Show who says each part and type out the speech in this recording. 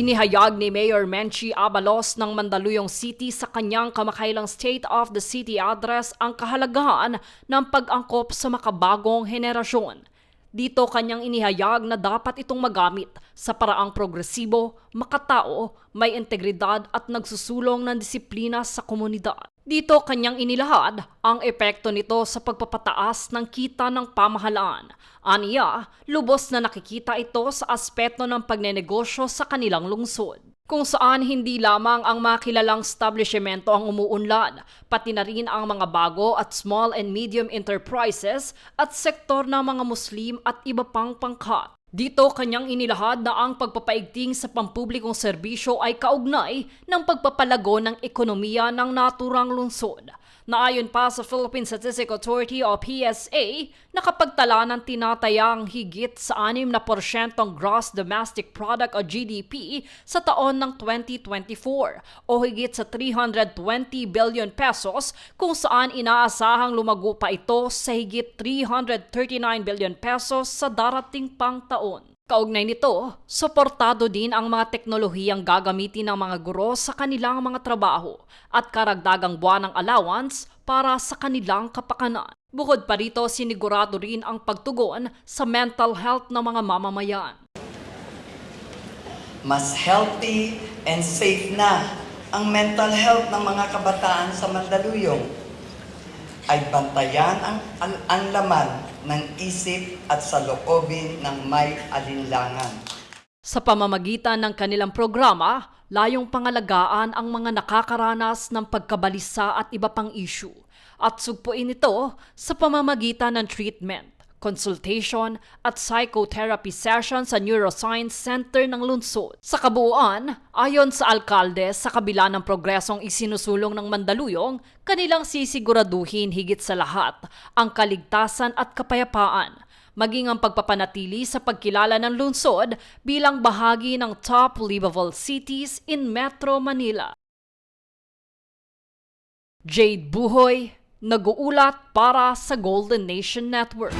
Speaker 1: Inihayag ni Mayor Menchie Abalos ng Mandaluyong City sa kanyang kamakailang State of the City address ang kahalagahan ng pag-angkop sa makabagong henerasyon. Dito kanyang inihayag na dapat itong magamit sa paraang progresibo, makatao, may integridad at nagsusulong ng disiplina sa komunidad. Dito kanyang inilahad ang epekto nito sa pagpapataas ng kita ng pamahalaan. Aniya, lubos na nakikita ito sa aspeto ng pagnenegosyo sa kanilang lungsod, kung saan hindi lamang ang makilalang establishmento ang umuunlad, pati na rin ang mga bago at small and medium enterprises at sektor ng mga Muslim at iba pang pangkat. Dito kanyang inilahad na ang pagpapaigting sa pampublikong serbisyo ay kaugnay ng pagpapalago ng ekonomiya ng naturang lungsod. Naayon pa sa Philippine Statistical Authority o PSA, nakapagtala ng tinatayang higit sa 6% ng Gross Domestic Product o GDP sa taon ng 2024 o higit sa 320 billion pesos, kung saan inaasahang lumago pa ito sa higit 339 billion pesos sa darating pang taon. Kaugnay nito, suportado din ang mga teknolohiyang gagamitin ng mga guro sa kanilang mga trabaho at karagdagang buwanang allowance para sa kanilang kapakanan. Bukod pa rito, sinigurado rin ang pagtugon sa mental health ng mga mamamayan.
Speaker 2: Mas healthy and safe na ang mental health ng mga kabataan sa Mandaluyong. Ay bantayan ang laman ng isip at saloobin ng may alinlangan.
Speaker 1: Sa pamamagitan ng kanilang programa, layong pangalagaan ang mga nakakaranas ng pagkabalisa at iba pang issue at sugpuin ito sa pamamagitan ng treatment, consultation at psychotherapy session sa Neuroscience Center ng lungsod. Sa kabuuan, ayon sa alkalde, sa kabila ng progresong isinusulong ng Mandaluyong, kanilang sisiguraduhin higit sa lahat ang kaligtasan at kapayapaan, maging ang pagpapanatili sa pagkilala ng lungsod bilang bahagi ng top livable cities in Metro Manila. Jade Buhoy, nag-uulat para sa Golden Nation Network.